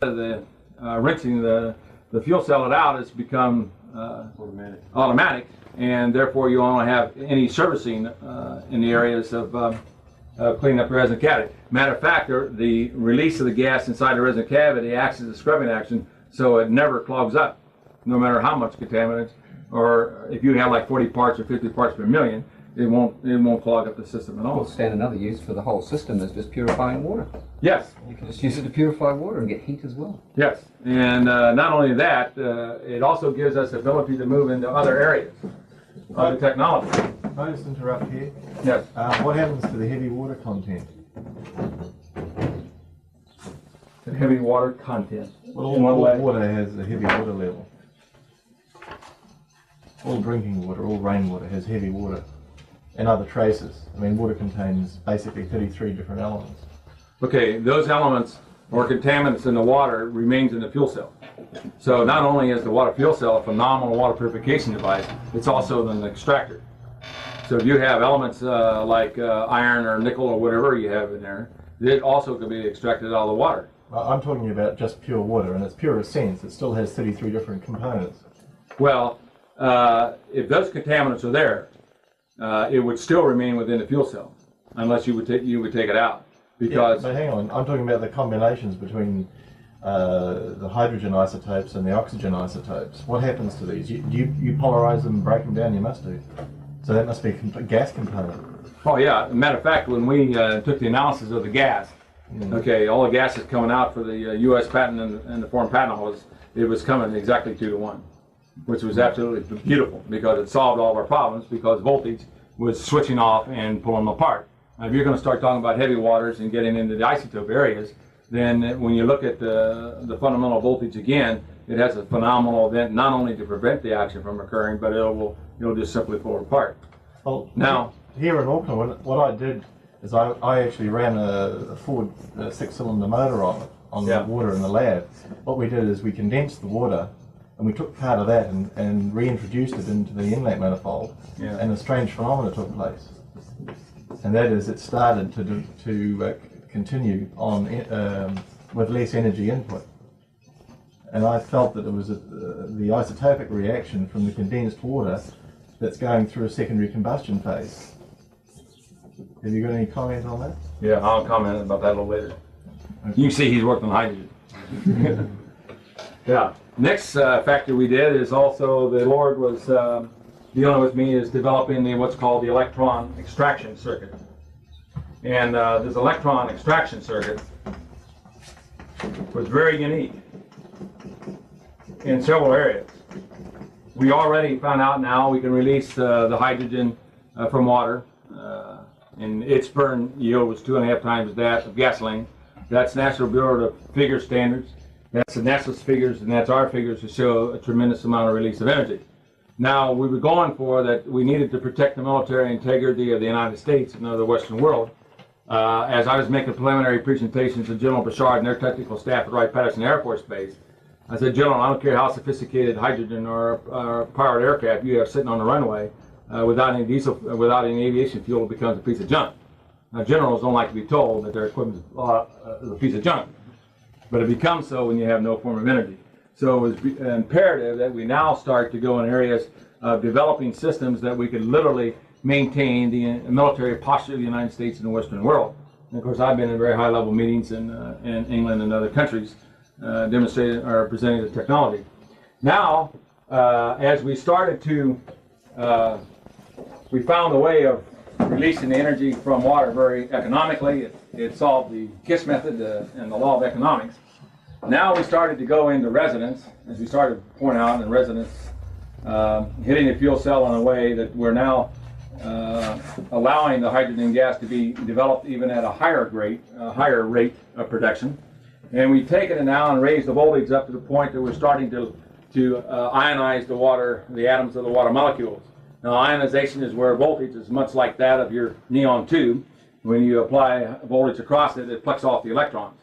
the rinsing the fuel cell it out, it's become automatic, and therefore you only have any servicing in the areas of cleaning up the resin cavity. Matter of fact, the release of the gas inside the resin cavity acts as a scrubbing action, so it never clogs up, no matter how much contaminants, or if you have like 40 parts or 50 parts per million, it won't clog up the system at all. Well, stand another use for the whole system is just purifying water. Yes. You can just use it to purify water and get heat as well. Yes, and not only that, it also gives us the ability to move into other areas of the technology. Can I just interrupt here? Yes. What happens to the heavy water content? The heavy water content. Well, all water has a heavy water level. All drinking water, all rainwater has heavy water and other traces. I mean, water contains basically 33 different elements. Okay, those elements or contaminants in the water remains in the fuel cell. So not only is the water fuel cell a phenomenal water purification device, it's also an extractor. So if you have elements like iron or nickel or whatever you have in there, it also can be extracted out of the water. I'm talking about just pure water, and its purest sense, it still has 33 different components. Well, if those contaminants are there, it would still remain within the fuel cell, unless you would take it out. Because but hang on, I'm talking about the combinations between the hydrogen isotopes and the oxygen isotopes. What happens to these? You polarize them and break them down? You must do. So that must be a gas component. Oh yeah, matter of fact, when we took the analysis of the gas, okay, all the gases coming out for the U.S. patent and the foreign patent office, it was coming exactly 2-to-1, which was absolutely beautiful because it solved all of our problems because voltage was switching off and pulling them apart. Now, if you're going to start talking about heavy waters and getting into the isotope areas, then when you look at the fundamental voltage again, it has a phenomenal event not only to prevent the action from occurring, but it'll just simply pull it apart. Well, now, here in Auckland, what I did is I actually ran a Ford 6-cylinder motor on the water in the lab. What we did is we condensed the water and we took part of that and reintroduced it into the inlet manifold, and a strange phenomena took place. And that is, it started to continue on with less energy input. And I felt that it was the isotopic reaction from the condensed water that's going through a secondary combustion phase. Have you got any comment on that? Yeah, I'll comment about that a little later. Okay. You can see he's worked on hydrogen. Yeah. Next factor we did is also the Lord was dealing with me is developing what's called the electron extraction circuit. And this electron extraction circuit was very unique in several areas. We already found out now we can release the hydrogen from water, and its burn yield was 2.5 times that of gasoline. That's National Bureau of Figure Standards. That's the NASA's figures, and that's our figures to show a tremendous amount of release of energy. Now, we were going for that we needed to protect the military integrity of the United States and of the Western world. As I was making preliminary presentations to General Bouchard and their technical staff at Wright-Patterson Air Force Base, I said, General, I don't care how sophisticated hydrogen or powered aircraft you have sitting on the runway, without any diesel, without any aviation fuel, it becomes a piece of junk. Now, generals don't like to be told that their equipment is a piece of junk, but it becomes so when you have no form of energy. So it was imperative that we now start to go in areas of developing systems that we could literally maintain the military posture of the United States and the Western world. And of course, I've been in very high-level meetings in England and other countries demonstrating or presenting the technology. Now, as we started to, we found a way of releasing the energy from water very economically. It solved the KISS method and the law of economics. Now we started to go into resonance, as we started to point out in resonance, hitting the fuel cell in a way that we're now allowing the hydrogen gas to be developed even at a higher rate of production. And we've taken it now and raised the voltage up to the point that we're starting to ionize the water, the atoms of the water molecules. Now, ionization is where voltage is much like that of your neon tube. When you apply voltage across it, it plucks off the electrons.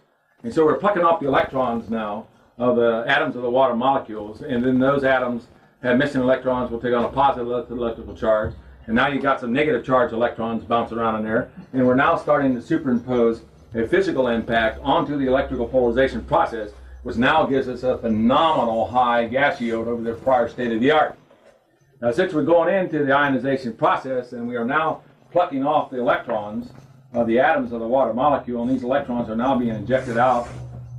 And so we're plucking off the electrons now of the atoms of the water molecules, and then those atoms have missing electrons will take on a positive electrical charge, and now you've got some negative charge electrons bouncing around in there, and we're now starting to superimpose a physical impact onto the electrical polarization process, which now gives us a phenomenal high gas yield over the prior state of the art. Now, since we're going into the ionization process and we are now plucking off the electrons of the atoms of the water molecule, and these electrons are now being injected out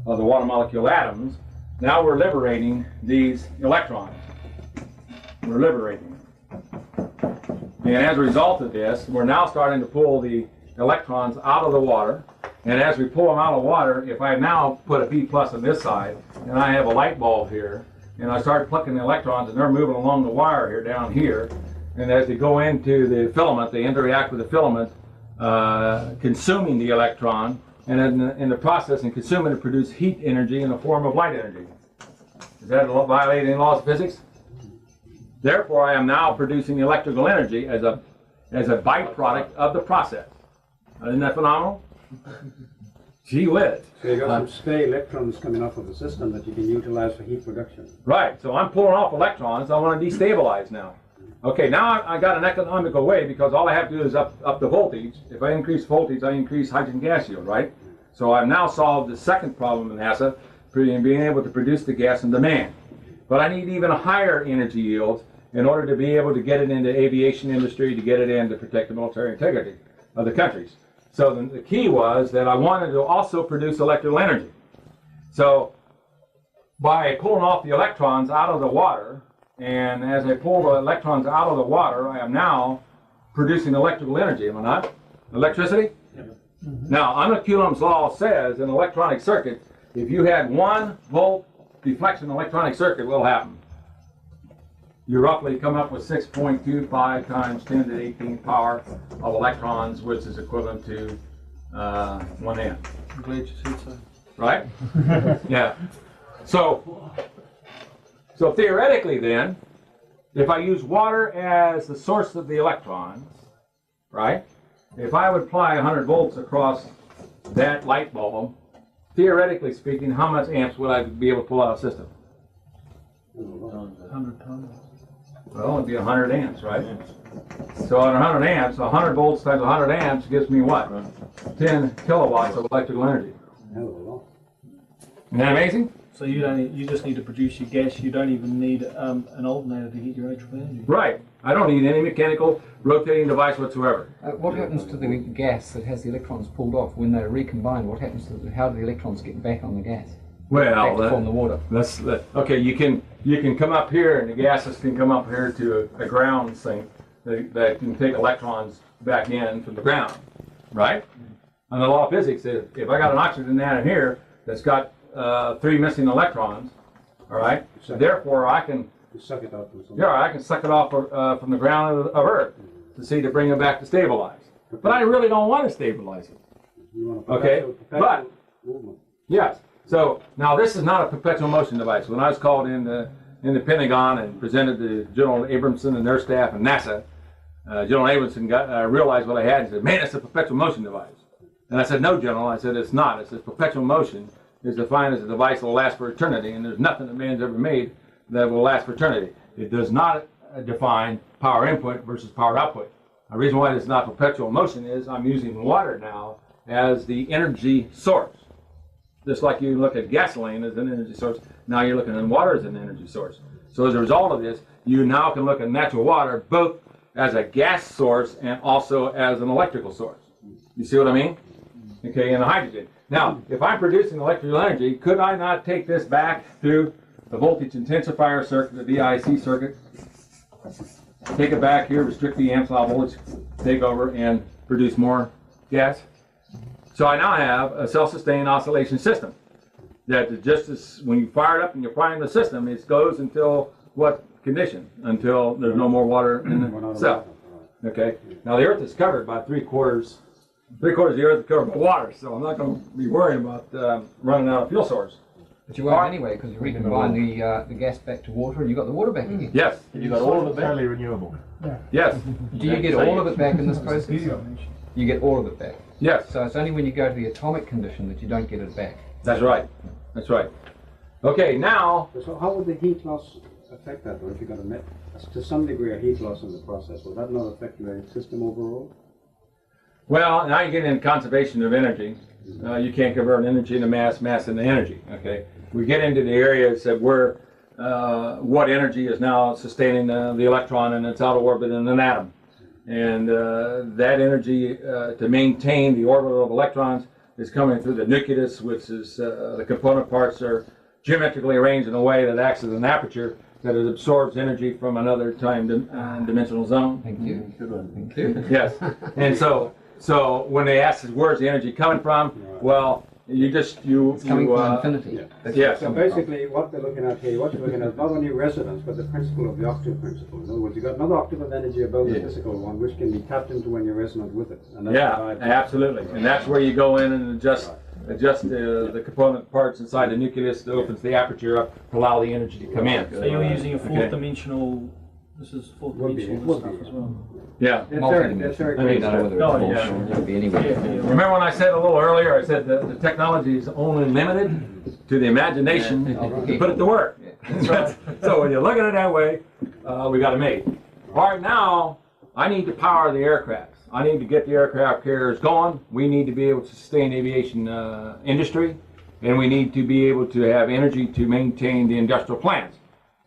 of the water molecule atoms, now we're liberating these electrons. We're liberating them. And as a result of this, we're now starting to pull the electrons out of the water. And as we pull them out of the water, if I now put a B plus on this side, and I have a light bulb here, and I start plucking the electrons, and they're moving along the wire here, down here, and as they go into the filament, they interact with the filament, consuming the electron, and in the process and consuming it, produce heat energy in the form of light energy. Is that violating the laws of physics? Therefore, I am now producing electrical energy as a byproduct of the process. Isn't that phenomenal? Gee whiz. So you got some stray electrons coming off of the system that you can utilize for heat production. Right, so I'm pulling off electrons. I want to destabilize now. Okay, now I got an economical way because all I have to do is up the voltage. If I increase voltage, I increase hydrogen gas yield, right? So I've now solved the second problem in NASA, being able to produce the gas in demand. But I need even higher energy yields in order to be able to get it into aviation industry, to get it in to protect the military integrity of the countries. So the key was that I wanted to also produce electrical energy. So by pulling off the electrons out of the water, and as I pull the electrons out of the water, I am now producing electrical energy, am I not? Electricity? Yeah. Mm-hmm. Now, Coulomb's law says in an electronic circuit, if you had 1 volt deflection in an electronic circuit, what will happen? You roughly come up with 6.25 times 10 to the 18th power of electrons, which is equivalent to 1 amp. I'm glad you said so. Right? Yeah. So theoretically then, if I use water as the source of the electrons, right? If I would apply 100 volts across that light bulb, theoretically speaking, how much amps would I be able to pull out of the system? 100 tons. Well, it'd be 100 amps, right? So at 100 amps, 100 volts times 100 amps gives me what? 10 kilowatts of electrical energy. Isn't that amazing? So you just need to produce your gas. You don't even need an alternator to get your electrical energy. Right. I don't need any mechanical rotating device whatsoever. What happens to the gas that has the electrons pulled off when they're recombined? What happens to how do the electrons get back on the gas? Well, back to form the water. Okay. You can come up here, and the gases can come up here to a ground sink that can take electrons back in from the ground, right? And the law of physics is if I got an oxygen atom here that's got 3 missing electrons, all right. Therefore, I can suck it out from somewhere. Yeah, I can suck it off from the ground of Earth to bring it back to stabilize. But I really don't want to stabilize it. You want a Okay, perpetual but movement. yes. So now this is not a perpetual motion device. When I was called in the Pentagon and presented to General Abramson and their staff and NASA, General Abramson realized what I had and said, "Man, it's a perpetual motion device." And I said, "No, General." I said, "It's not. It says perpetual motion is defined as a device that will last for eternity, and there's nothing that man's ever made that will last for eternity. It does not define power input versus power output." The reason why it's not perpetual motion is I'm using water now as the energy source. Just like you look at gasoline as an energy source, now you're looking at water as an energy source. So as a result of this, you now can look at natural water both as a gas source and also as an electrical source. You see what I mean? Okay, and the hydrogen. Now, if I'm producing electrical energy, could I not take this back through the voltage intensifier circuit, the VIC circuit, take it back here, restrict the amps, allow voltage, take over, and produce more gas? So I now have a self-sustained oscillation system that just as when you fire it up and you prime the system, it goes until what condition? Until there's no more water in the cell. Okay. Now the Earth is covered by three-quarters of the Earth is covered by water, so I'm not going to be worried about running out of fuel source. But you won't anyway, because you recombine the gas back to water and you got the water back again. Yes. You got all of it totally renewable. Yes. Do you get all of it back in this process? You get all of it back. Yes. So it's only when you go to the atomic condition that you don't get it back. That's right. That's right. Okay, now. So how would the heat loss affect that, or if you got to some degree a heat loss in the process, will that not affect the system overall? Well, now you get into conservation of energy. You can't convert energy into mass, mass into energy. Okay, we get into the areas that where what energy is now sustaining the electron in its outer orbit in an atom, and that energy to maintain the orbit of electrons is coming through the nucleus, which is the component parts are geometrically arranged in a way that acts as an aperture that it absorbs energy from another dimensional zone. Thank you. Good one. Thank you. Yes, and so when they ask us where's the energy coming from, well, It's coming from infinity. Yes. So basically, what they're looking at here, what you're looking at, not only resonance, but the principle of the octave principle. In other words, you've got another octave of energy above the physical one, which can be tapped into when you're resonant with it. And that's Yeah, absolutely. And that's where you go in and adjust the component parts inside the nucleus that opens the aperture up to allow the energy to come in. So you're using a fourth dimensional. This is fourth dimensional stuff as well. Yeah. That's very I mean, great. I don't know whether Oh, it's yeah. functional, it could be anywhere. Remember when I said a little earlier, I said that the technology is only limited to the imagination to put it to work. That's right. So when you look at it that way, we got it made. All right, now I need to power the aircraft. I need to get the aircraft carriers going. We need to be able to sustain aviation industry, and we need to be able to have energy to maintain the industrial plants.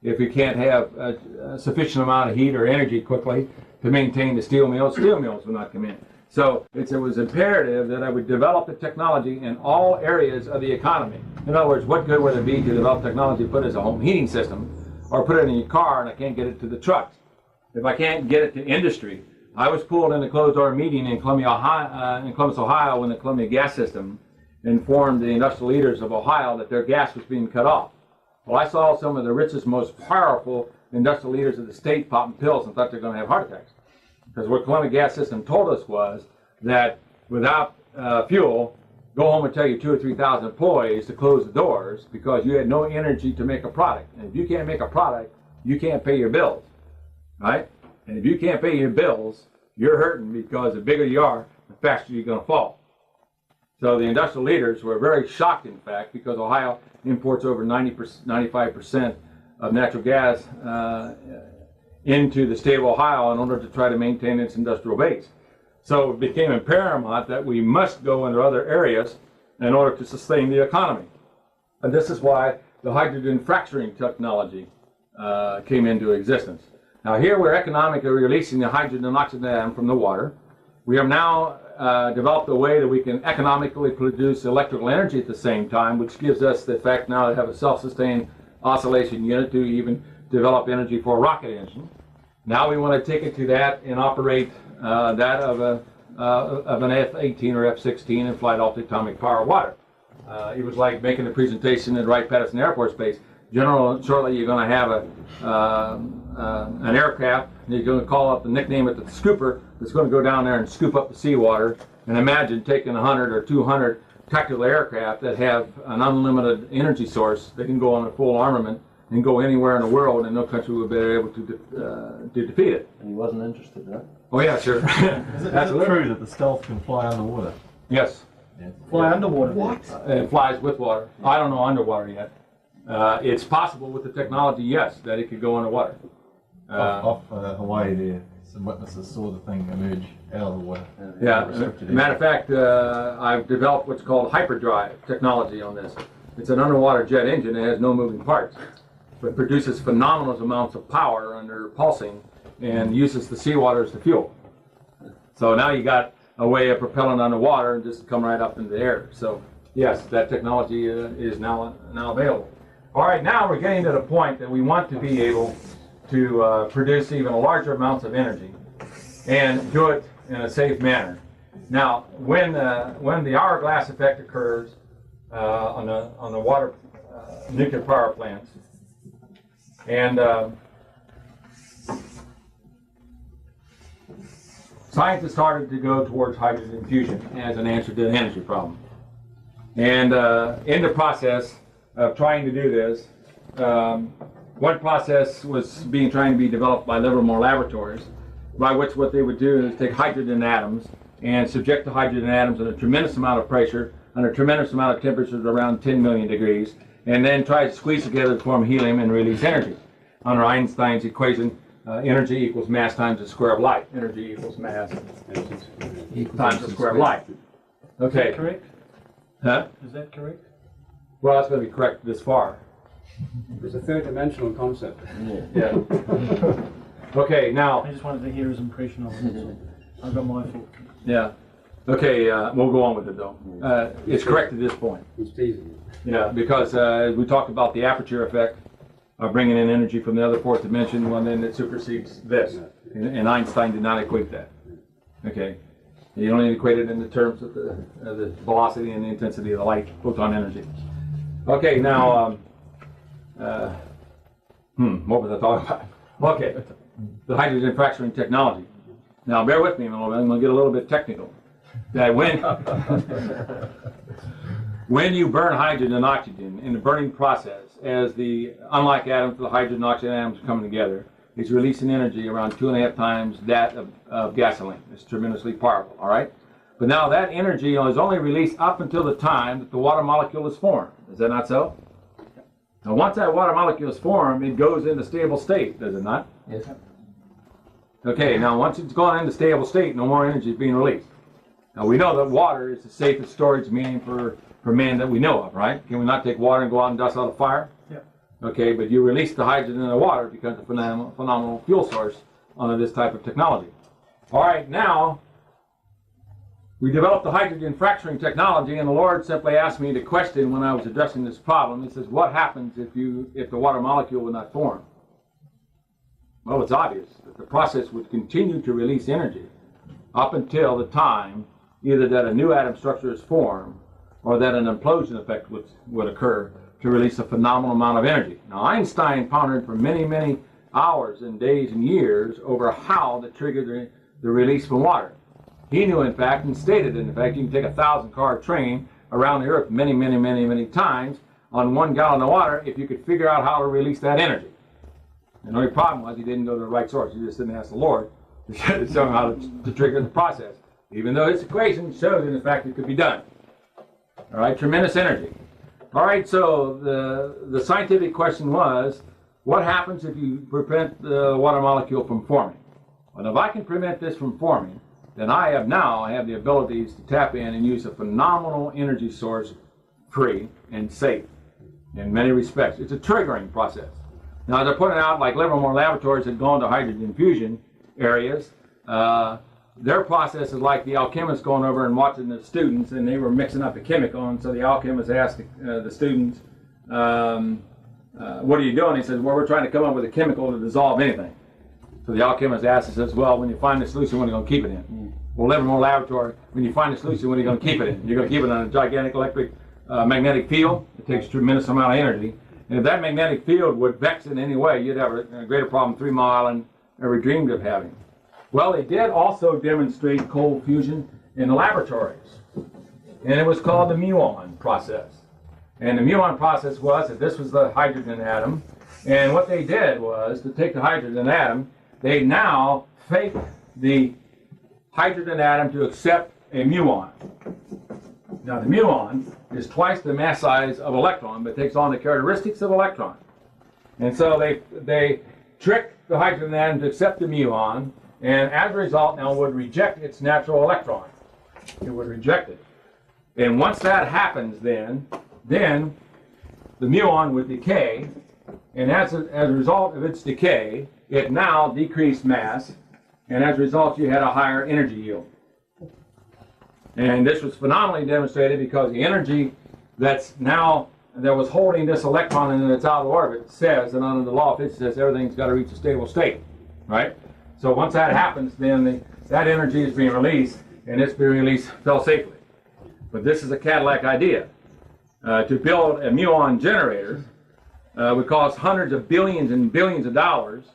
If we can't have a sufficient amount of heat or energy quickly to maintain the steel mills will not come in. So it was imperative that I would develop the technology in all areas of the economy. In other words, what good would it be to develop technology to put it as a home heating system, or put it in your car and I can't get it to the trucks? If I can't get it to industry, I was pulled in a closed-door meeting in Columbus, Ohio, when the Columbia gas system informed the industrial leaders of Ohio that their gas was being cut off. Well, I saw some of the richest, most powerful industrial leaders of the state popping pills and thought they're going to have heart attacks. Because what Columbia gas system told us was that without fuel, go home and tell your 2,000 or 3,000 employees to close the doors because you had no energy to make a product. And if you can't make a product, you can't pay your bills, right? And if you can't pay your bills, you're hurting because the bigger you are, the faster you're going to fall. So the industrial leaders were very shocked, in fact, because Ohio imports over 95% of natural gas into the state of Ohio in order to try to maintain its industrial base. So it became paramount that we must go into other areas in order to sustain the economy. And this is why the hydrogen fracturing technology came into existence. Now here we're economically releasing the hydrogen and oxygen atom from the water. We have now developed a way that we can economically produce electrical energy at the same time, which gives us the effect now to have a self-sustained oscillation unit to even develop energy for a rocket engine. Now we want to take it to that and operate that of an F-18 or F-16 and flight off the atomic power water. It was like making a presentation at Wright-Patterson Air Force Base. Shortly you're going to have an aircraft, and you're going to call up the nickname it the scooper, that's going to go down there and scoop up the seawater. And imagine taking 100 or 200 tactical aircraft that have an unlimited energy source. They can go on a full armament and go anywhere in the world, and no country will be able to defeat it. And he wasn't interested, right? Oh yeah, sure. Is it true that the Stealth can fly underwater? Yes. Fly underwater. What? It flies with water. I don't know underwater yet. It's possible with the technology, yes, that it could go underwater. Off Hawaii there, some witnesses saw the thing emerge out of the water. Yeah, Restricted matter of fact, I've developed what's called hyperdrive technology on this. It's an underwater jet engine that has no moving parts, but produces phenomenal amounts of power under pulsing and uses the seawater as the fuel. So now you got a way of propelling underwater and just come right up into the air. So yes, that technology is now available. All right, now we're getting to the point that we want to be able to produce even larger amounts of energy and do it in a safe manner. Now, when the hourglass effect occurs on the water nuclear power plants, and scientists started to go towards hydrogen fusion as an answer to the energy problem. And in the process of trying to do this, one process was trying to be developed by Livermore Laboratories, by which what they would do is take hydrogen atoms and subject the hydrogen atoms at a tremendous amount of pressure, under a tremendous amount of temperatures around 10 million degrees, and then try to squeeze together to form helium and release energy. Under Einstein's equation, energy equals mass times the square of light. Energy equals mass times the square of light. Okay. Correct? Huh? Is that correct? Well, that's going to be correct this far. It's a third-dimensional concept. Yeah. Okay, now. I just wanted to hear his impression of it. So I've got my thought. Yeah. Okay, we'll go on with it though. It's correct at this point. He's teasing you. Yeah, because we talked about the aperture effect, bringing in energy from the other fourth dimension, one then it supersedes this. And Einstein did not equate that. Okay. You only equate it in the terms of the velocity and the intensity of the light, photon energy. Okay, now, what was I talking about? Okay, the hydrogen fracturing technology. Now, bear with me a little bit. I'm going to get a little bit technical. That when you burn hydrogen and oxygen in the burning process, as the unlike atoms, the hydrogen and oxygen atoms coming together, it's releasing energy around 2.5 times that of gasoline. It's tremendously powerful, all right? But now that energy is only released up until the time that the water molecule is formed. Is that not so? Now, once that water molecule is formed, it goes into stable state, does it not? Yes. Okay, now once it's gone into stable state, no more energy is being released. Now, we know that water is the safest storage medium for man that we know of, right? Can we not take water and go out and dust out a fire? Yeah. Okay, but you release the hydrogen in the water because it's a phenomenal fuel source under this type of technology. All right, now we developed the hydrogen fracturing technology, and the Lord simply asked me the question when I was addressing this problem. He says, what happens if the water molecule would not form? Well, it's obvious that the process would continue to release energy up until the time either that a new atom structure is formed or that an implosion effect would occur to release a phenomenal amount of energy. Now, Einstein pondered for many, many hours and days and years over how to trigger the release from water. He knew, in fact, and stated, in fact, you can take a 1,000-car train around the Earth many, many, many, many times on 1 gallon of water if you could figure out how to release that energy. And the only problem was he didn't go to the right source. He just didn't ask the Lord to show him how to trigger the process, even though his equation showed, in fact, it could be done. All right, tremendous energy. All right, so the scientific question was, what happens if you prevent the water molecule from forming? Well, if I can prevent this from forming, then I have the abilities to tap in and use a phenomenal energy source, free and safe in many respects. It's a triggering process. Now, as I pointed out, like Livermore laboratories had gone to hydrogen fusion areas, their process is like the alchemists going over and watching the students, and they were mixing up a chemical, and so the alchemist asked the students, what are you doing? He says, well, we're trying to come up with a chemical to dissolve anything. So the alchemist asks and says, well, when you find the solution, what are you going to keep it in? Well, Livermore laboratory, when you find the solution, what are you going to keep it in? You're going to keep it in a gigantic electric magnetic field. It takes a tremendous amount of energy. And if that magnetic field would vex in any way, you'd have a greater problem 3 Mile Island ever dreamed of having. Well, they did also demonstrate cold fusion in the laboratories. And it was called the Muon process. And the Muon process was that this was the hydrogen atom. And what they did was to take the hydrogen atom, they now fake the hydrogen atom to accept a muon. Now, the muon is twice the mass size of electron, but takes on the characteristics of electron. And so they trick the hydrogen atom to accept the muon, and as a result, now would reject its natural electron. It would reject it. And once that happens, then the muon would decay, and as a result of its decay, it now decreased mass, and as a result, you had a higher energy yield. And this was phenomenally demonstrated because the energy that was holding this electron in its outer orbit says that under the law of physics says everything's got to reach a stable state, right? So once that happens, then that energy is being released, and it's being released fail safely. But this is a Cadillac idea. To build a muon generator would cost hundreds of billions and billions of dollars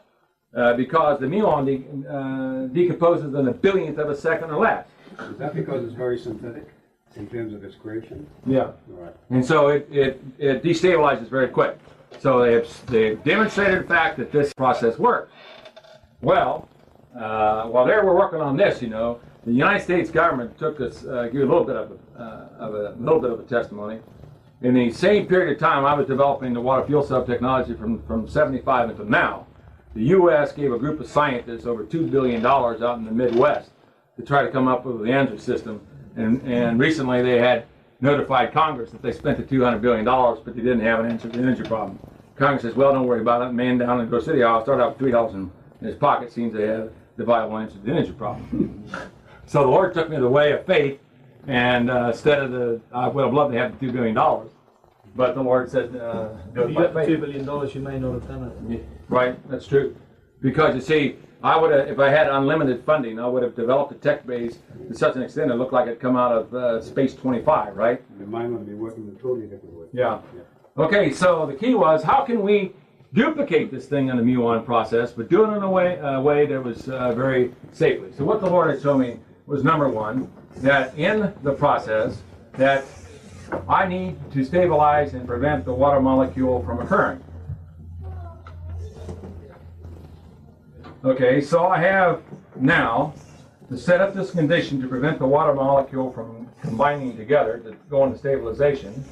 because the muon decomposes in a billionth of a second or less. Is that because it's very synthetic in terms of its creation? Yeah. Right. And so it destabilizes very quick. So they've demonstrated the fact that this process works. Well, while they were working on this, the United States government took us, give you a little bit of a testimony. In the same period of time I was developing the water fuel cell technology from 75 until now, the U.S. gave a group of scientists over $2 billion out in the Midwest to try to come up with the answer system. And recently they had notified Congress that they spent the $200 billion, but they didn't have an answer to the energy problem. Congress says, well, don't worry about it. Man down in Grove City, I'll start out with $3 in his pocket. Seems they have the viable answer to the energy problem. So the Lord took me the way of faith, and instead of I would have loved to have the $2 billion, but the Lord said, do it If you by got the faith. $2 billion, you may not have done it. Right, that's true. Because you see, I would have, if I had unlimited funding, I would have developed a tech base to such an extent it looked like it come out of Space 25, right? Your mind would be working in a totally different way. Yeah. Okay, so the key was, how can we duplicate this thing in the Muon process, but do it in a way that was very safely? So what the Lord had shown me was, number one, that in the process, that I need to stabilize and prevent the water molecule from occurring. Okay, so I have now to set up this condition to prevent the water molecule from combining together to go into stabilization.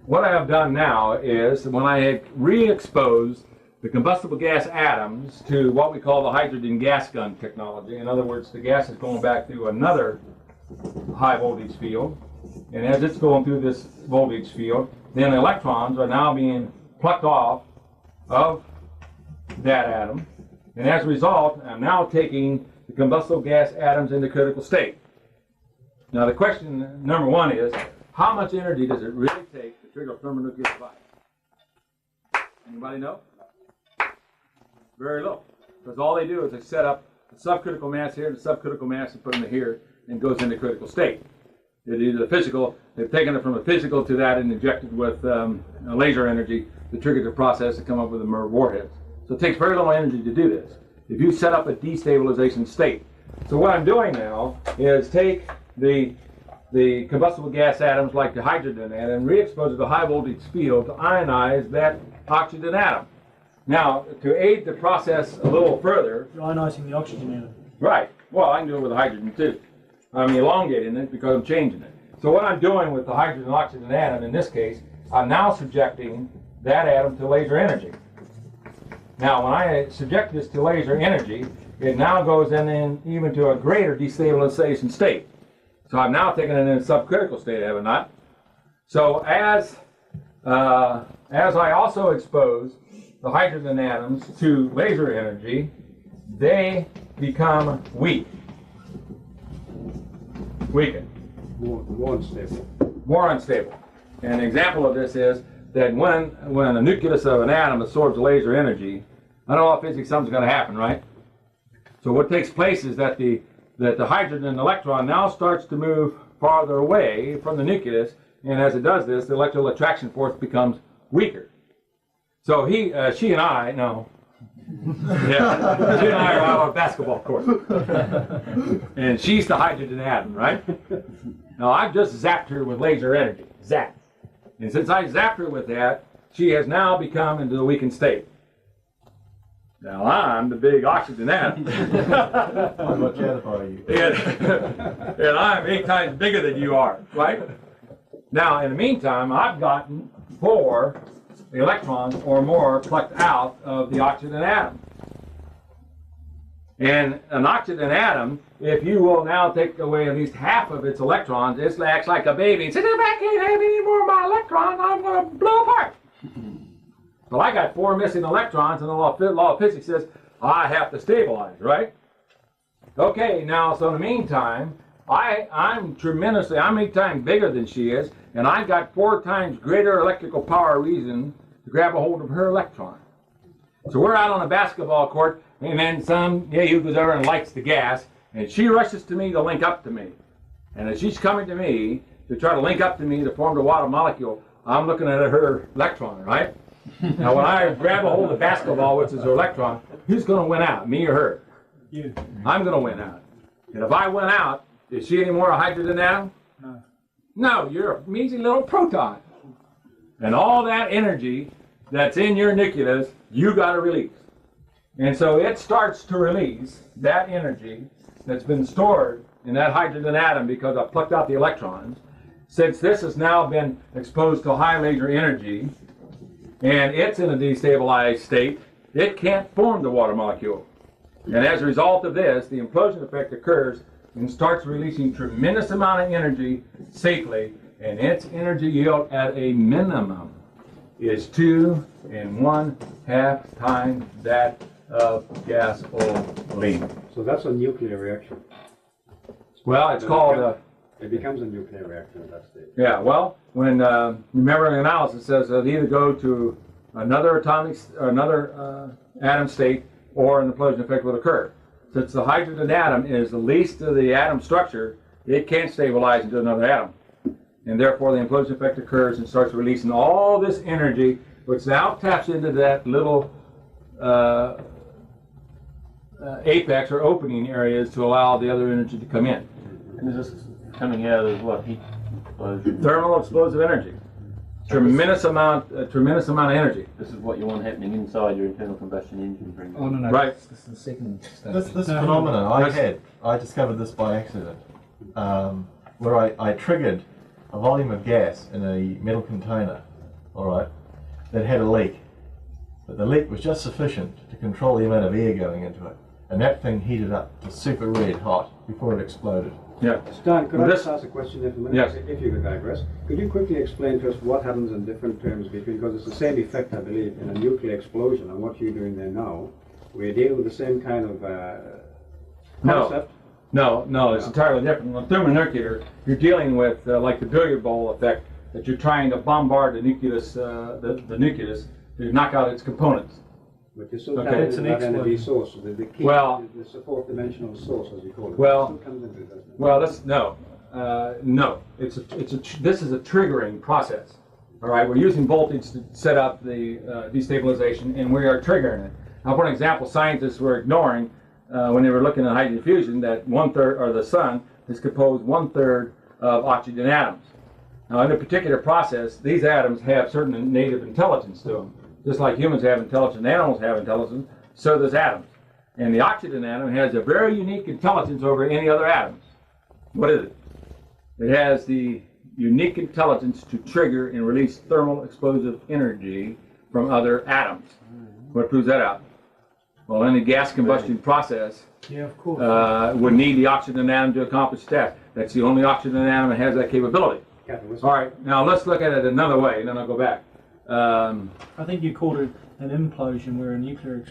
What I have done now is, when I had re-exposed the combustible gas atoms to what we call the hydrogen gas gun technology, in other words, the gas is going back through another high voltage field, and as it's going through this voltage field, then electrons are now being plucked off of that atom, and as a result, I'm now taking the combustible gas atoms into critical state. Now the question number one is, how much energy does it really take to trigger a thermonuclear device? Anybody know? Very low. Because all they do is they set up the subcritical mass here, the subcritical mass, and put them here, and goes into critical state. It is a physical, they've taken it from a physical to that and injected with laser energy to trigger the process to come up with the warheads. So it takes very little energy to do this. If you set up a destabilization state. So what I'm doing now is take the combustible gas atoms like the hydrogen atom and re-expose it to a high voltage field to ionize that oxygen atom. Now, to aid the process a little further... You're ionizing the oxygen atom. Right. Well, I can do it with the hydrogen too. I'm elongating it because I'm changing it. So what I'm doing with the hydrogen oxygen atom, in this case, I'm now subjecting that atom to laser energy. Now, when I subject this to laser energy, it now goes in even to a greater destabilization state. So I've now taken it in a subcritical state, have I not? So as I also expose the hydrogen atoms to laser energy, they become weakened. More unstable. More unstable. And an example of this is that when a nucleus of an atom absorbs laser energy, I know all physics, something's going to happen, right? So what takes place is that the hydrogen electron now starts to move farther away from the nucleus, and as it does this, the electrical attraction force becomes weaker. So she and I, no. Yeah, she and I are out on a basketball court. And she's the hydrogen atom, right? Now I've just zapped her with laser energy. Zap. And since I zapped her with that, she has now become into the weakened state. Now I'm the big oxygen atom. I'm much out by you. And I'm 8 times bigger than you are, right? Now, in the meantime, I've gotten 4 electrons or more plucked out of the oxygen atom. And an oxygen atom, if you will now take away at least half of its electrons, it acts like a baby and says, if I can't have any more of my electrons, I'm going to blow apart. Well, I got 4 missing electrons, and the law of physics says I have to stabilize, right? Okay, now, so in the meantime, I'm 8 times bigger than she is, and I've got 4 times greater electrical power reason to grab a hold of her electron. So we're out on a basketball court, and then some who goes over and lights the gas, and she rushes to me to link up to me. And as she's coming to me to try to link up to me to form the water molecule, I'm looking at her electron, right? Now, when I grab a hold of the basketball, which is her electron, who's going to win out, me or her? You. I'm going to win out. And if I win out, is she any more a hydrogen atom? No. No, you're a measly little proton. And all that energy that's in your nucleus, you got to release. And so it starts to release that energy that's been stored in that hydrogen atom because I plucked out the electrons. Since this has now been exposed to high laser energy, and it's in a destabilized state, it can't form the water molecule. And as a result of this, the implosion effect occurs and starts releasing tremendous amount of energy safely, and its energy yield at a minimum is 2 1/2 times that of gasoline. So that's a nuclear reaction. Well, it's called It becomes a nuclear reactor at that stage. yeah. Well, when remember an analysis says that either go to another atom state or an implosion effect would occur. Since the hydrogen atom is the least of the atom structure, it can't stabilize into another atom. And therefore the implosion effect occurs and starts releasing all this energy, which now taps into that little apex or opening areas to allow the other energy to come in. And is this coming out of what, heat explosion? Thermal explosive energy. Tremendous amount of energy. This is what you want happening inside your internal combustion engine. Oh, no, Right. This is the second stage. This phenomenon I discovered this by accident, where I triggered a volume of gas in a metal container, all right, that had a leak. But the leak was just sufficient to control the amount of air going into it. And that thing heated up to super red hot before it exploded. Yeah. Stan, could Well, I this- just ask a question there for a minute? Yes. If you could digress. Could you quickly explain to us what happens in different terms between, because it's the same effect, I believe, in a nuclear explosion and what you're doing there now. We're dealing with the same kind of concept. No, it's entirely different. On thermonuclear, you're dealing with like the billiard ball effect, that you're trying to bombard the nucleus, the nucleus, to knock out its components. But you're still Okay. tapping It's into an that energy explosion. source, the key, Well- the fourth dimensional source, as you call it. Well- It still comes into it, doesn't it? Well, no. This is a triggering process. All right, we're using voltage to set up the destabilization, and we are triggering it. Now, for an example, scientists were ignoring when they were looking at hydrogen fusion that 1/3, or the sun, is composed 1/3 of oxygen atoms. Now, in a particular process, these atoms have certain native intelligence to them. Just like humans have intelligence, animals have intelligence, so does atoms. And the oxygen atom has a very unique intelligence over any other atoms. What is it? It has the unique intelligence to trigger and release thermal explosive energy from other atoms. What proves that out? Well, in the gas combustion process, Yeah, of course. would need the oxygen atom to accomplish that. That's the only oxygen atom that has that capability. Captain, what's- All right, now let's look at it another way, and then I'll go back. I think you called it an implosion, where a nuclear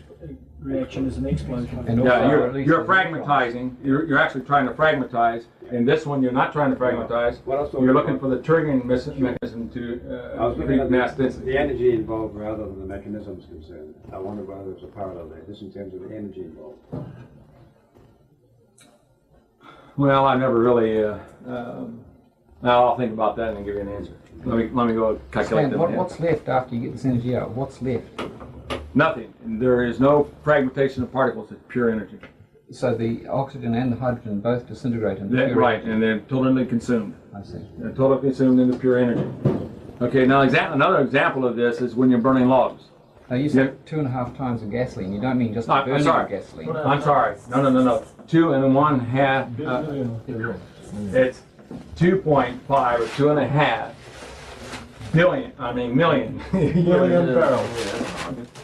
reaction is an explosion. And Yeah, also you're releases electrons. fragmentizing. You're actually trying to fragmentize. In this one, you're not trying to fragmentize. What else You're looking for the triggering mechanism to I was looking increase at mass the density. energy involved rather than the mechanisms concerned. I wonder whether there's a parallel there, just in terms of the energy involved. Well, I never really. I'll think about that and then give you an answer. Let me go calculate Stan, them. what's left after you get this energy out? What's left? Nothing. There is no fragmentation of particles. It's pure energy. So the oxygen and the hydrogen both disintegrate into Yeah, pure right, energy. and they're totally consumed. I see. They're totally consumed into pure energy. Okay, now another example of this is when you're burning logs. Now you said 2.5 times of gasoline. You don't mean just the I'm burning sorry. of gasoline. I'm sorry. No. 2 1/2. It's 2.5 or 2.5 billion. I mean million. Million barrels.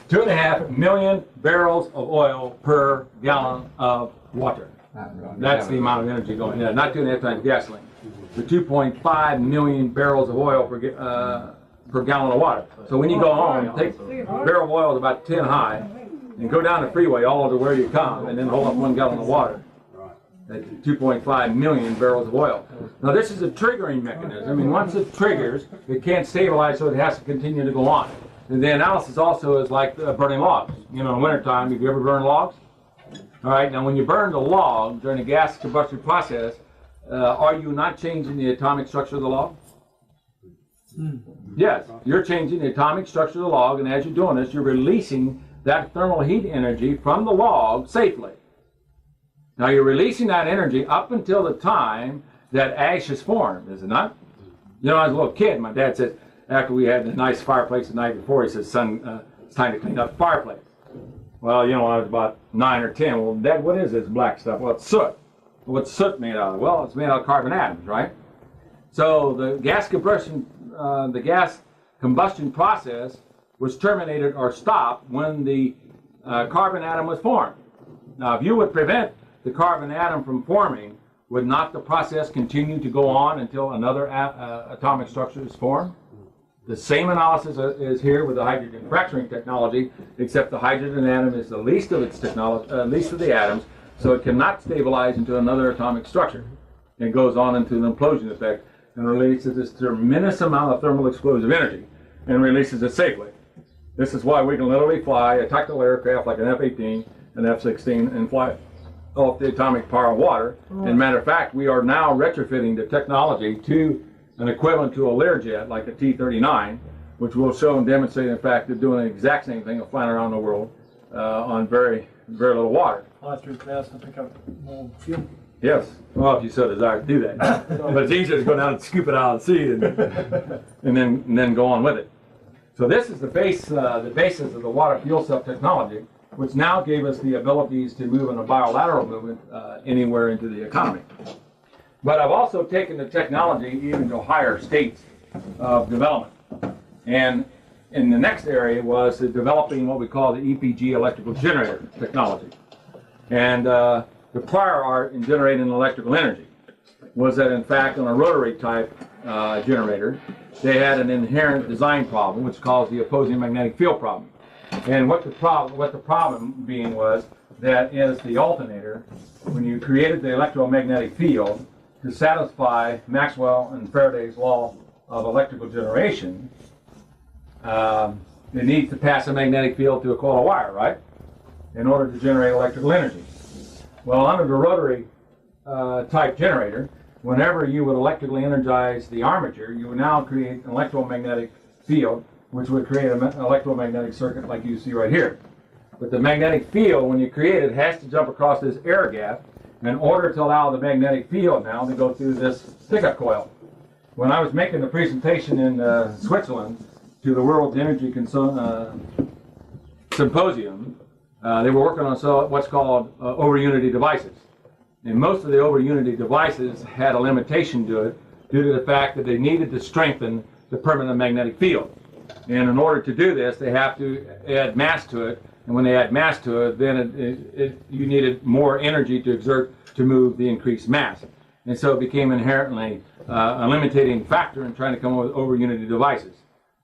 2.5 million barrels of oil per gallon of water. Ah, right. That's the amount of energy going. Yeah, not 2.5 times gasoline. The 2.5 million barrels of oil per gallon of water. So when you go home, take a barrel of oil is about 10 high, and go down the freeway all to where you come, and then hold up 1 gallon of water. That's 2.5 million barrels of oil. Now this is a triggering mechanism. I mean, once it triggers, it can't stabilize, so it has to continue to go on. And the analysis also is like burning logs. You know, in wintertime, have you ever burned logs? All right, now when you burn the log during the gas combustion process, are you not changing the atomic structure of the log? Yes, you're changing the atomic structure of the log, and as you're doing this, you're releasing that thermal heat energy from the log safely. Now you're releasing that energy up until the time that ash is formed, is it not? You know, as a little kid, my dad said, after we had the nice fireplace the night before, he said, son, it's time to clean up the fireplace. Well, you know, I was about 9 or 10. Well, Dad, what is this black stuff? Well, it's soot. What's soot made out of? Well, it's made out of carbon atoms, right? So the gas combustion process was terminated or stopped when the carbon atom was formed. Now, if you would prevent the carbon atom from forming, would not the process continue to go on until another atomic structure is formed? The same analysis is here with the hydrogen fracturing technology, except the hydrogen atom is the least of its technology, least of the atoms, so it cannot stabilize into another atomic structure. It goes on into an implosion effect and releases this tremendous amount of thermal explosive energy and releases it safely. This is why we can literally fly a tactical aircraft like an F-18, an F-16, and fly off the atomic power of water. As a matter of fact, we are now retrofitting the technology to an equivalent to a Learjet, like a T-39, which will show and demonstrate, in fact, they're doing the exact same thing of flying around the world on very, very little water. Fly through clouds to pick up more fuel. Yes, well, if you so desire to do that. But it's easier to go down and scoop it out of the sea and then go on with it. So this is the basis of the water fuel cell technology, which now gave us the abilities to move in a bilateral movement anywhere into the economy. But I've also taken the technology even to higher states of development. And in the next area was developing what we call the EPG electrical generator technology. And the prior art in generating electrical energy was that, in fact, on a rotary type generator, they had an inherent design problem, which caused the opposing magnetic field problem. And what the problem being was that as the alternator, when you created the electromagnetic field to satisfy Maxwell and Faraday's law of electrical generation, it needs to pass a magnetic field through a coil of wire, right, in order to generate electrical energy. Well, under the rotary type generator, whenever you would electrically energize the armature, you would now create an electromagnetic field, which would create an electromagnetic circuit like you see right here. But the magnetic field, when you create it, has to jump across this air gap in order to allow the magnetic field now to go through this pickup coil. When I was making the presentation in Switzerland to the World Energy Symposium, they were working on what's called over-unity devices. And most of the over-unity devices had a limitation to it due to the fact that they needed to strengthen the permanent magnetic field. And in order to do this, they have to add mass to it. And when they add mass to it, then you needed more energy to exert to move the increased mass. And so it became inherently a limiting factor in trying to come up with over-unity devices.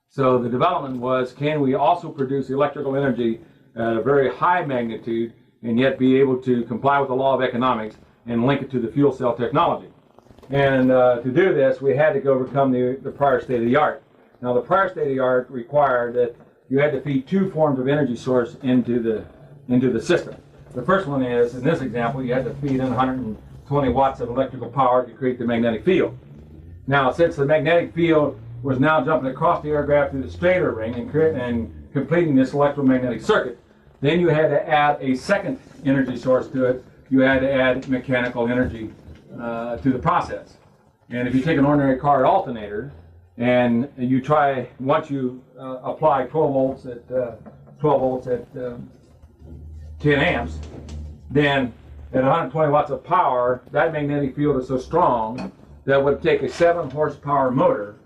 So the development was, can we also produce electrical energy at a very high magnitude and yet be able to comply with the law of economics and link it to the fuel cell technology? And to do this, we had to overcome the prior state of the art. Now, the prior state of the art required that you had to feed two forms of energy source into the system. The first one is, in this example, you had to feed in 120 watts of electrical power to create the magnetic field. Now, since the magnetic field was now jumping across the air gap through the stator ring and completing this electromagnetic circuit, then you had to add a second energy source to it. You had to add mechanical energy to the process. And if you take an ordinary car alternator and you try, once you apply 12 volts at 10 amps, then at 120 watts of power, that magnetic field is so strong that it would take a 7 horsepower motor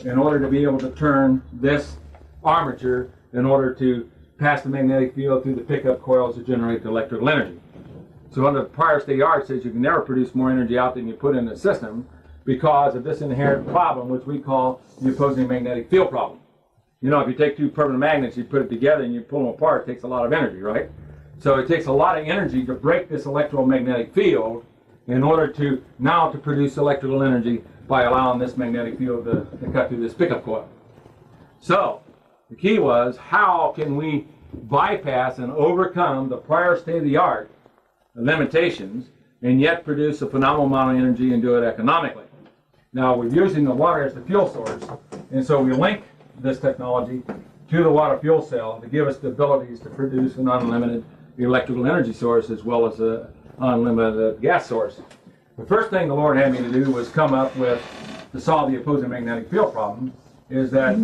in order to be able to turn this armature in order to pass the magnetic field through the pickup coils to generate the electrical energy. So under the prior state of the art says you can never produce more energy out than you put in the system because of this inherent problem, which we call the opposing magnetic field problem. You know, if you take two permanent magnets, you put it together and you pull them apart, it takes a lot of energy, right? So it takes a lot of energy to break this electromagnetic field in order to now to produce electrical energy by allowing this magnetic field to cut through this pickup coil. So the key was, how can we bypass and overcome the prior state of the art limitations and yet produce a phenomenal amount of energy and do it economically? Now, we're using the water as the fuel source, and so we link this technology to the water fuel cell to give us the abilities to produce an unlimited electrical energy source as well as an unlimited gas source. The first thing the Lord had me to do was come up with, to solve the opposing magnetic field problem, is that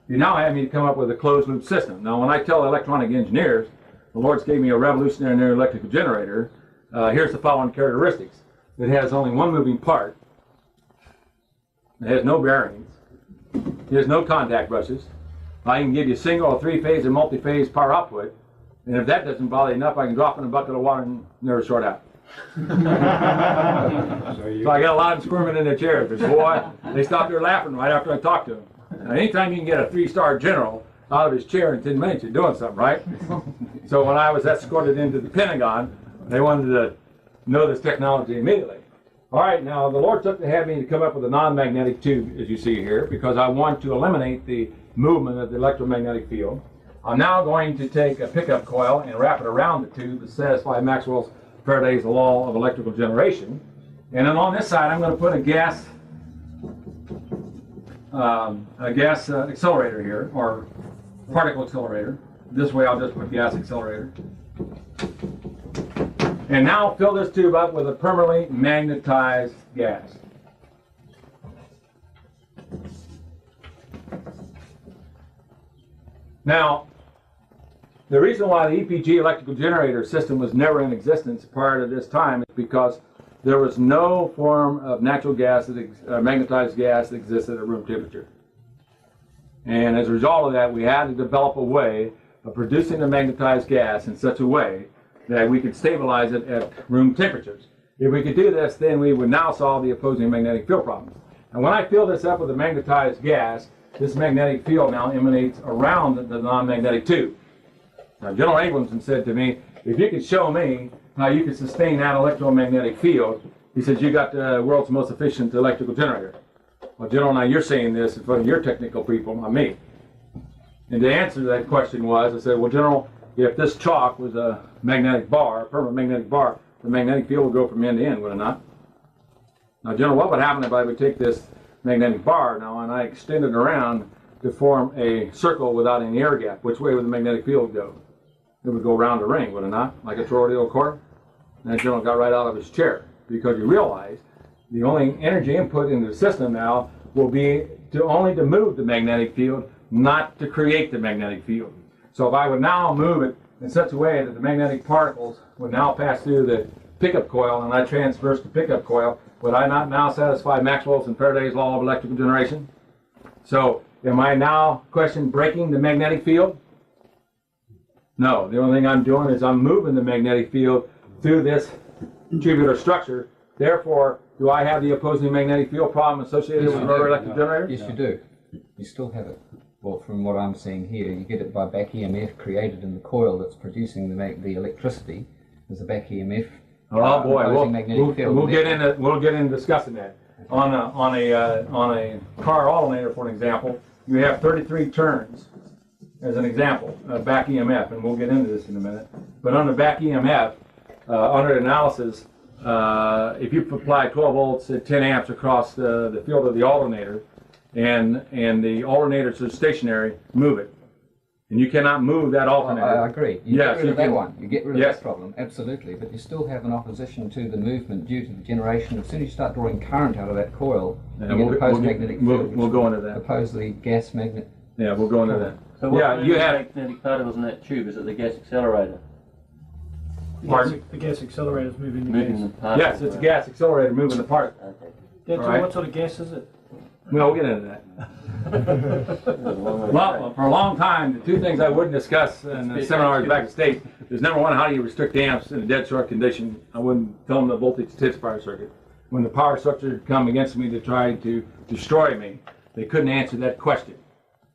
you now have me to come up with a closed loop system. Now, when I tell electronic engineers, the Lord's gave me a revolutionary electrical generator, here's the following characteristics. It has only one moving part. It has no bearings. It has no contact brushes. I can give you single or three-phase and multi-phase power output. And if that doesn't bother you enough, I can drop in a bucket of water and never short out. So So I got a lot of them squirming in their chairs. Because boy, they stop there laughing right after I talk to them. Now, anytime you can get a 3-star general out of his chair in 10 minutes, you're doing something, right? So when I was escorted into the Pentagon, they wanted to know this technology immediately. All right, now the Lord took to have me to come up with a non-magnetic tube, as you see here, because I want to eliminate the movement of the electromagnetic field. I'm now going to take a pickup coil and wrap it around the tube to satisfy Maxwell's Faraday's law of electrical generation. And then on this side, I'm going to put a gas accelerator here, or particle accelerator. This way I'll just put gas accelerator. And now fill this tube up with a permanently magnetized gas. Now, the reason why the EPG electrical generator system was never in existence prior to this time is because there was no form of natural gas, magnetized gas that existed at room temperature. And as a result of that, we had to develop a way of producing the magnetized gas in such a way that we could stabilize it at room temperatures. If we could do this, then we would now solve the opposing magnetic field problem. And when I fill this up with a magnetized gas, this magnetic field now emanates around the non-magnetic tube. Now, General Abramson said to me, if you could show me how you could sustain that electromagnetic field, he says, you got the world's most efficient electrical generator. Well, General, now you're saying this in front of your technical people, not me. And the answer to that question was, I said, well, General, if this chalk was a magnetic bar, a permanent magnetic bar, the magnetic field would go from end to end, would it not? Now, General, what would happen if I would take this magnetic bar now and I extend it around to form a circle without any air gap? Which way would the magnetic field go? It would go around the ring, would it not? Like a toroidal core? And that General got right out of his chair, because you realize the only energy input into the system now will be only to move the magnetic field, not to create the magnetic field. So if I would now move it in such a way that the magnetic particles would now pass through the pickup coil and I transverse the pickup coil, would I not now satisfy Maxwell's and Faraday's law of electrical generation? So am I now, question, breaking the magnetic field? No, the only thing I'm doing is I'm moving the magnetic field through this tubular structure. Therefore, do I have the opposing magnetic field problem associated with the rotor electric generator? Yes, you do. You still have it. Well, from what I'm seeing here, you get it by back EMF created in the coil that's producing the electricity. There's a back EMF. Oh boy, we'll get into discussing that. On a car alternator, for an example, you have 33 turns as an example of back EMF, and we'll get into this in a minute. But on the back EMF, under analysis, if you apply 12 volts at 10 amps across the field of the alternator, and the alternators are stationary, move it. And you cannot move that alternator. I agree. You Yes, get rid you of that can. one. You get rid of Yes. that problem, absolutely. But you still have an opposition to the movement due to the generation. As soon as you start drawing current out of that coil, Yeah, you get opposed magnetic field. we'll go into that. Oppose the gas magnet. Yeah, we'll go into that. So what Yeah, you have. magnetic particles in that tube? Is it the gas accelerator? Pardon? The gas accelerator is moving the Moving the gas. particles Yes, it's a around? gas accelerator moving the part. Okay. That's All right. What sort of gas is it? We'll get into that. Well, for a long time, the two things I wouldn't discuss in the seminars back in States is number one, how do you restrict amps in a dead short condition? I wouldn't tell them the voltage intensifier circuit. When the power structure had come against me to try to destroy me, they couldn't answer that question.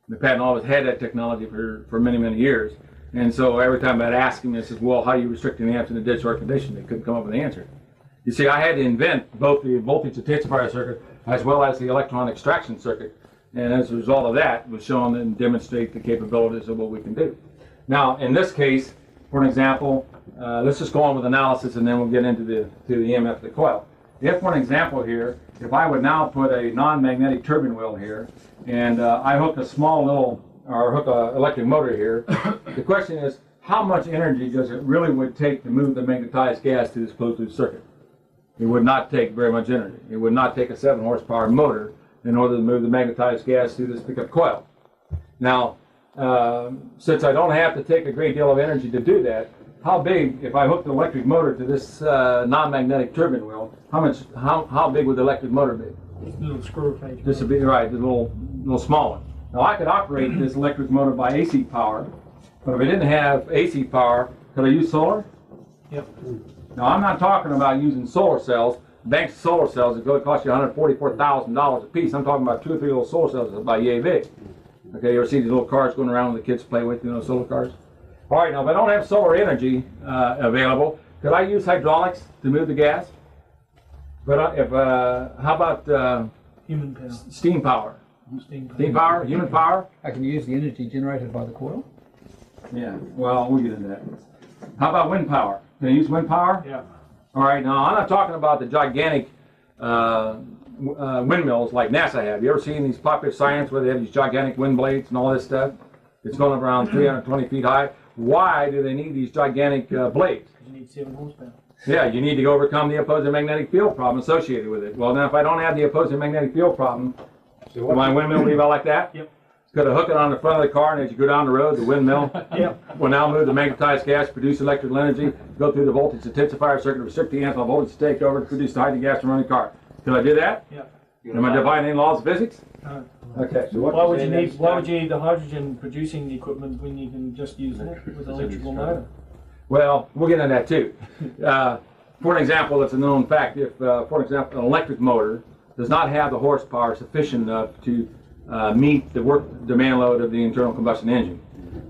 The patent office had that technology for many, many years. And so every time I'd ask them, they said, well, how are you restricting the amps in a dead short condition? They couldn't come up with an answer. You see, I had to invent both the voltage intensifier circuit as well as the electron extraction circuit. And as a result of that, was shown and demonstrate the capabilities of what we can do. Now, in this case, for an example, let's just go on with analysis and then we'll get into the EMF of the coil. If, for an example here, if I would now put a non-magnetic turbine wheel here, and I hook a small little, or hook an electric motor here, the question is, how much energy does it really would take to move the magnetized gas to this closed-loop circuit? It would not take very much energy. It would not take a 7 horsepower motor in order to move the magnetized gas through this pickup coil. Now, since I don't have to take a great deal of energy to do that, how big, if I hooked an electric motor to this non-magnetic turbine wheel, how big would the electric motor be? It's a little squirrel cage. This would be, right, the little small one. Now I could operate this electric motor by AC power, But if I didn't have AC power, could I use solar? Yep. Now, I'm not talking about using solar cells. Banks of solar cells that could cost you $144,000 a piece. I'm talking about 2 or 3 little solar cells about yay big. Okay, you ever see these little cars going around the kids play with, solar cars? All right, now if I don't have solar energy available, could I use hydraulics to move the gas? But how about Human power. steam power? Steam power. Steam power, human power? I can use the energy generated by the coil. Yeah, well, we'll get into that. How about wind power? Can I use wind power? Yeah. All right, now I'm not talking about the gigantic windmills like NASA have. You ever seen these popular science where they have these gigantic wind blades and all this stuff? It's going up around 320 feet high. Why do they need these gigantic blades? You need 7 horsepower. Yeah, you need to overcome the opposing magnetic field problem associated with it. Well, now if I don't have the opposing magnetic field problem, So will my windmill leave out like that? Yep. Could I hook it on the front of the car, and as you go down the road, the windmill Yep. will now move the magnetized gas, produce electrical energy, go through the voltage intensifier circuit, restrict the amp, voltage to take over to produce the hydrogen gas to run the car. Could I do that? Yep. Am I defying any laws of physics? No. Okay. So what Why you're would you saying need? is Why would you need the hydrogen producing the equipment when you can just use that with an electrical motor? Well, we'll get into that too. For an example, it's a known fact. If, for example, an electric motor does not have the horsepower sufficient enough to meet the work demand load of the internal combustion engine,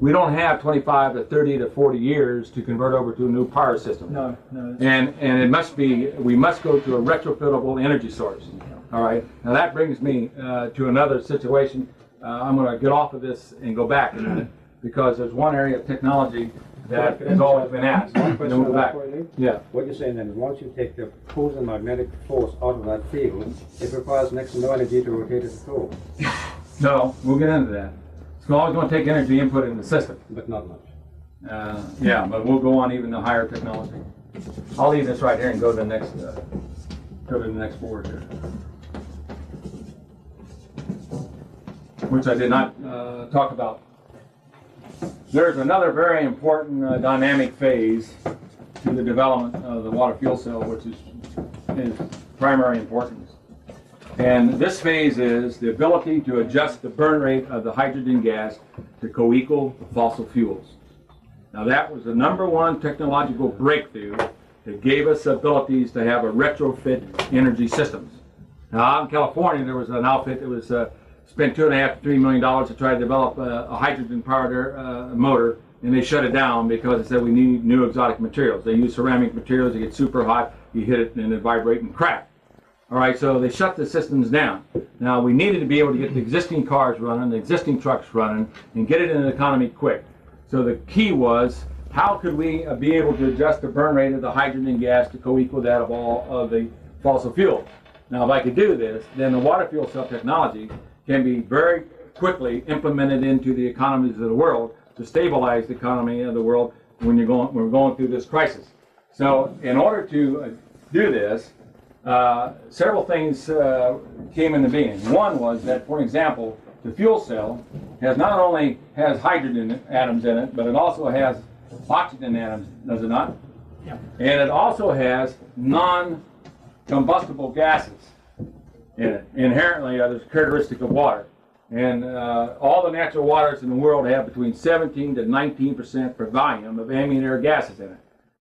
we don't have 25 to 30 to 40 years to convert over to a new power system. No, no. And it must be, we must go to a retrofittable energy source. All right. Now that brings me to another situation. I'm going to get off of this and go back a minute because there's one area of technology that has always been asked. One And question then we'll go back. before you leave. Yeah. What you're saying then is once you take the opposing magnetic force out of that field, it requires next to no energy to rotate it at all, No, we'll get into that. It's always going to take energy input in the system. but not much. Yeah, but we'll go on even the higher technology. I'll leave this right here and go to the next, board here, which I did not talk about. There's another very important dynamic phase to the development of the water fuel cell, which is primary importance. And this phase is the ability to adjust the burn rate of the hydrogen gas to co-equal the fossil fuels. Now that was the #1 technological breakthrough that gave us abilities to have a retrofit energy systems. Now out in California there was an outfit that was spent $2.5 to $3 million to try to develop a hydrogen-powered motor, and they shut it down because they said we need new exotic materials. They use ceramic materials, they get super hot, you hit it and it vibrate and crack. All right, so they shut the systems down. Now we needed to be able to get the existing cars running, the existing trucks running, and get it in an economy quick. So the key was, how could we be able to adjust the burn rate of the hydrogen gas to co-equal that of all of the fossil fuels? Now if I could do this, then the water fuel cell technology can be very quickly implemented into the economies of the world to stabilize the economy of the world when we're going through this crisis. So in order to do this, several things came into being. One was that, for example, the fuel cell not only has hydrogen atoms in it, but it also has oxygen atoms, does it not? Yeah. And it also has non-combustible gases in it. Inherently, there's a characteristic of water. And all the natural waters in the world have between 17 to 19% per volume of ambient air gases in it.